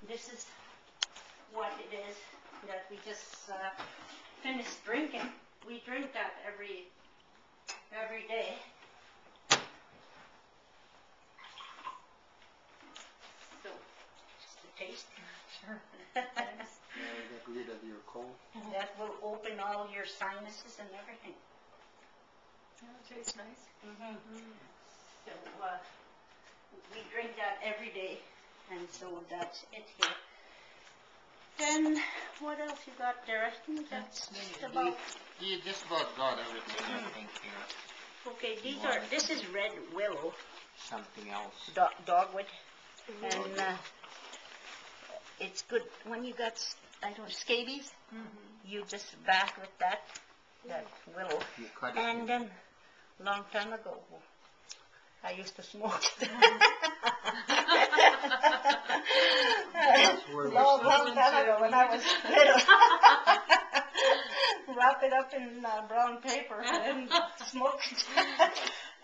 This is what it is that we just finished drinking. We drink that every day. So, just a taste. Sure. Get rid of your cold. That will open all your sinuses and everything. Yeah, it tastes nice. So, we drink that every day, and so that's it here. Then, what else you got there? I think that's about... You just about got everything, I think, here. Okay, this is red willow. Something else. Dogwood. And it's good when you got, I don't know, scabies. You just bath with that willow. You cut it. And then, long time ago, I used to smoke. long time ago when I was little. Wrap it up in brown paper and smoke it.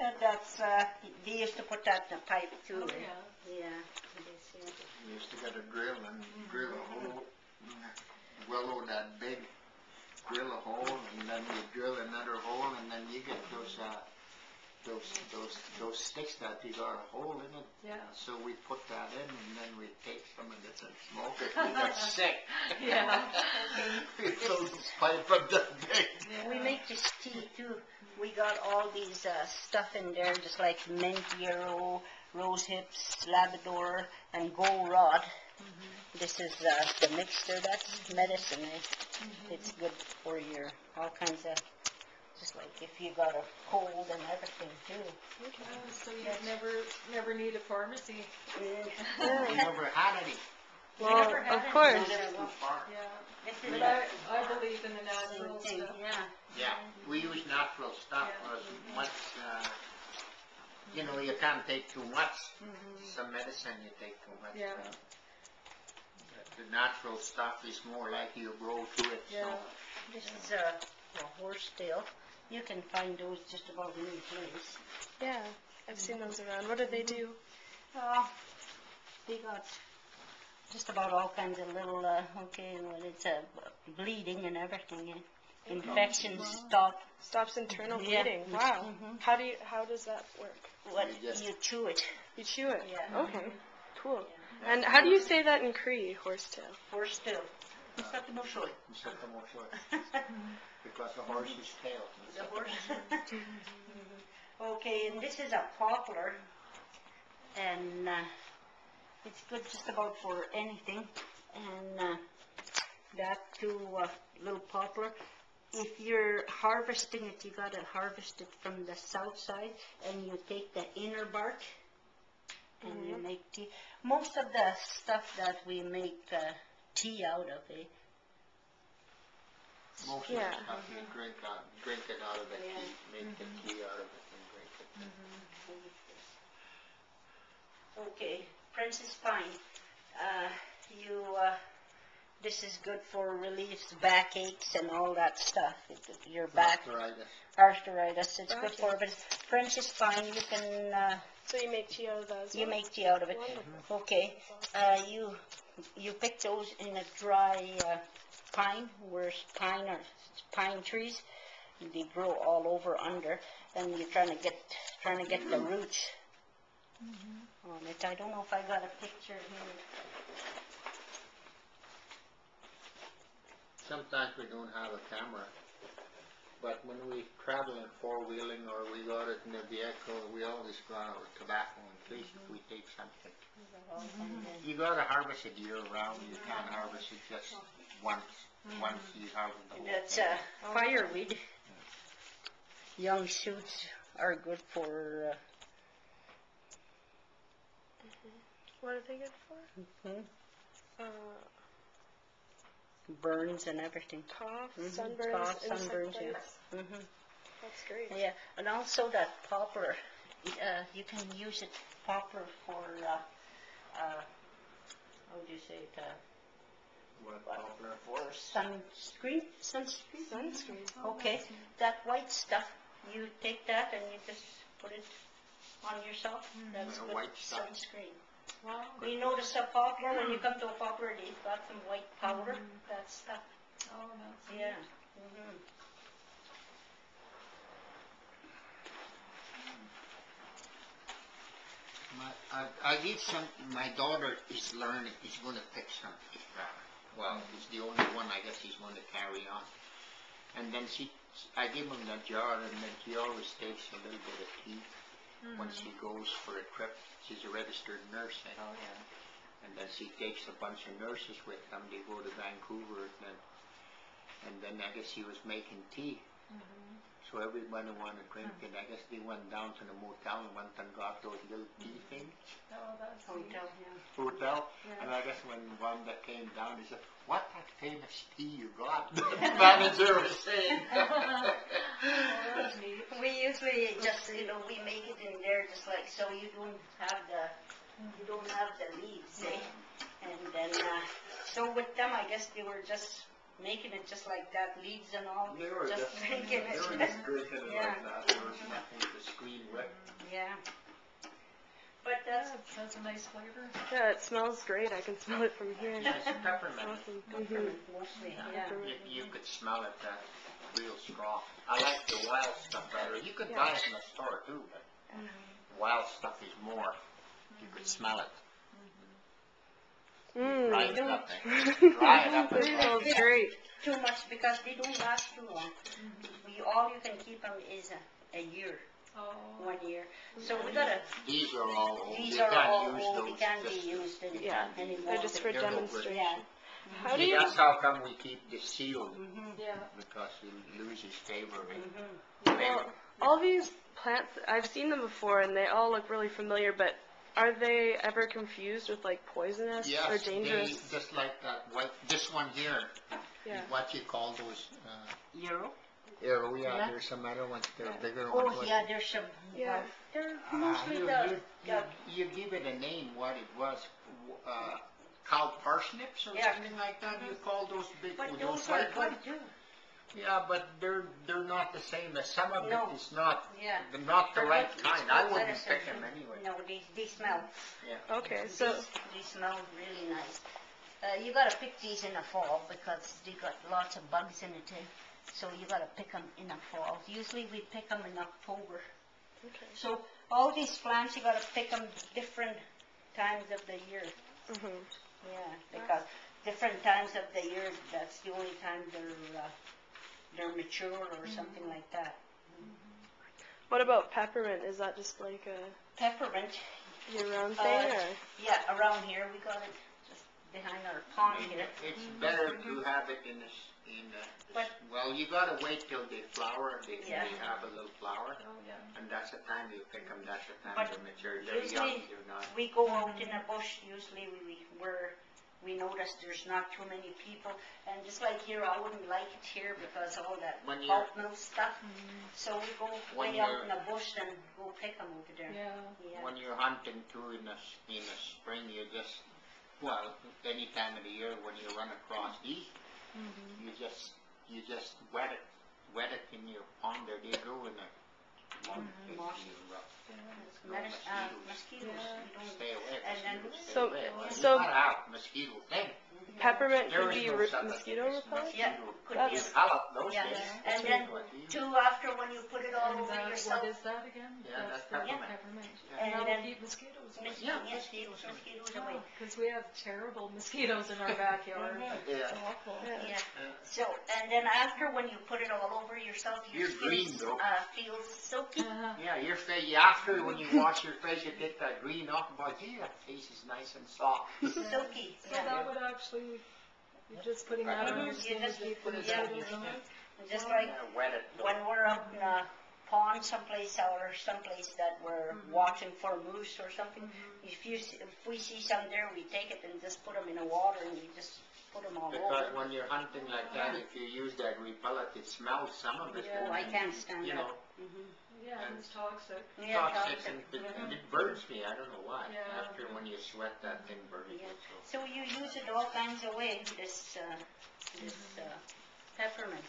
And that's, they used to put that in a pipe too. Oh, yeah. Yeah. You used to get a drill and drill a hole. Willow that big, drill a hole, and then you drill another hole, and then you get those sticks that you got a hole in it. Yeah. So we put that in, and then we take some of this and smoke it. We got sick. Yeah. We filled the pipe up that big. We make this tea too. We got all these stuff in there, just like mint, yarrow, rose hips, Labrador, and gold rod. This is the mixture. That's medicine. It's good for your all kinds of, just like if you got a cold and everything too. So you never need a pharmacy. We never had any. Well, of course. It's too far. Yeah. But I believe in the natural stuff. Yeah. We use natural stuff as much, you can't take too much. Some medicine you take too much. Yeah. The natural stuff is more like you grow to it. Yeah. So. This is a horsetail. You can find those just about any place. Yeah, I've seen those around. What do they do? They got just about all kinds of little, it's bleeding and everything. Infections stop. Stops internal Yeah. bleeding. Wow. How does that work? You chew it. You chew it. Yeah. Okay. Cool. And how do you say that in Cree? Horsetail. Horsetail. Because the horse's tail. The horse. Okay, and this is a poplar, and it's good just about for anything. And that too, little poplar. If you're harvesting it, you gotta harvest it from the south side, and you take the inner bark, and you make tea. Most of the stuff that we make tea out of, Most of the stuff you drink it out of the tea, make the tea out of it and drink it. Okay, Princess Pine. This is good for relieves backaches and all that stuff. Your back arthritis. It's good for it. But Princess Pine, you can. So you make tea out of that as well? You make tea out of it. Wonderful. Okay. You pick those in a dry pine, where pine trees. They grow all over under, and you're trying to get the roots on it. I don't know if I got a picture here. Sometimes we don't have a camera, but when we travel in four-wheeling or we got it in a vehicle, we always got our tobacco in case if we take something. You got to harvest it year-round. You can't harvest it just once. Once you harvest the whole That's thing. fireweed. Young shoots are good for. What are they good for? Burns and everything. Cough, sunburns, Cough, insect sunburns, bites. yeah. That's great. Yeah, and also that poplar, you can use it poplar for, how do you say it? What poplar? For sunscreen. Sunscreen. Okay, that white stuff, you take that and you just put it on yourself. That's The good white stuff. sunscreen. Wow. We notice a poplar, when you come to a poplar, they've got some white powder, that stuff. Oh, that's Yeah. Mm-hmm. I did some, my daughter is learning, is going to pick some fish rabbit. Well, he's the only one I guess he's going to carry on. And then I give him that jar, and then she always takes a little bit of tea when she goes for a trip. She's a registered nurse. Oh, yeah. And then she takes a bunch of nurses with them. They go to Vancouver, and then I guess she was making tea. So everybody wanted to drink it. I guess they went down to the motel and went and got those little tea things. Oh, that's sweet. Hotel, yeah. Hotel. Yeah. And I guess when one that came down, he said, "What that famous tea you got?" The manager was saying. Oh, that's neat. We usually just, we make it in there just like, so you don't have the leaves, eh? And then, so with them, I guess they were just making it just like that, leaves and all, They were just drinking it. They were just drinking it Yeah. like that. There was nothing to screen with. Yeah. But that's, That's a nice flavor. Yeah, it smells great. I can smell it from here. It's peppermint. Awesome. peppermint mostly, yeah. You could smell it real strong. I like the wild stuff better. You could buy it in the store too, but wild stuff is more. You could smell it. Dry it up. Dry it up. It smells great. Too much because they don't last too long. All you can keep them is a year, Oh. 1 year. So we gotta, These are all old. these You are can't all use old, those. they can't Just- be used Yeah, anymore. they're just for They're no good. demonstration. Yeah. How do See, you? that's how come we keep this sealed, Yeah. because you lose his favor. Well, all these plants, I've seen them before, and they all look really familiar. But are they ever confused with like poisonous or Yes, dangerous? they, just like that white, this one here, Yeah. what you call those, Euro? arrow, yeah, Yeah. there's some other ones, they're bigger Oh, ones. yeah, there's some, Yeah. they're Uh, mostly you give it a name, what it was, cow parsnips or Yeah. something like that, you call those big, but those those are white good ones? too. Yeah, but they're not the same, as some of No. it is not, Yeah. they're not the They're right good. kind, It's I good wouldn't medicine pick them too. anyway. No, they smell. Okay, so They smell really nice. You gotta pick these in the fall because they got lots of bugs in it too. So you gotta pick them in the fall. Usually we pick them in October. okay. So all these plants you gotta pick them different times of the year. Mhm. Yeah, because different times of the year, that's the only time they're mature or something like that. What about peppermint? Is that just like a Peppermint, year-round thing, or? yeah, around here we got it just behind our pond here. It's better to have it in But- well, you gotta wait till they flower, they Yeah. have a little flower, Oh, yeah. and that's the time you pick them, that's the time But they're mature. They're young, usually they're not. we go out in the bush, usually we notice there's not too many people, and just like here, I wouldn't like it here because of all that When you're- pulp mill stuff. So we go When way out you're- in the bush and go pick them over there. Yeah. Yeah. When you're hunting too in the spring, you just, well, any time of the year when you run across these, you just wet it in your pond there. They grow in a month. Moss. Mosquitoes, Yeah. we don't, Stay away. And then- Mosquitoes stay So- away. You so- gotta have mosquito thing. Peppermint There could is be no such a mosquito thing as repellent? Yeah, mosquito. could That's- be. Pellet, those Yeah, days. and That's then what you- Two, after when you put it all And over that, yourself. what is that again? Yeah, that's the peppermint. peppermint. And And that'll then- keep mosquitoes away. Yeah, Mosquitoes away. Because we have terrible mosquitoes in our backyard. Mm-hmm. It's Yeah. awful. Yeah. So, and then after when you put it all over yourself, your You're green, skin though. feels silky. Yeah, your face, after when you wash your face, you take that green off, boy, gee, that face is nice and soft. Silky. So Yeah. that would actually, you're just putting that on your Mhm. skin You to just keep put the it down. mosquitoes away. And just like Yeah, wet it. when we're out in a pond someplace or someplace that we're watching for moose or something, if we see some there, we take it and just put them in the water and we just put them all Because over. when you're hunting like that, if you use that repellent, it smells some of it. Yeah. Oh, I can't stand You that. know, Yeah, and it's toxic. Yeah, toxic, toxic. and it burns me, I don't know why. Yeah. After when you sweat, that thing burns you. Yeah. So. So you use it all kinds of ways, this peppermint.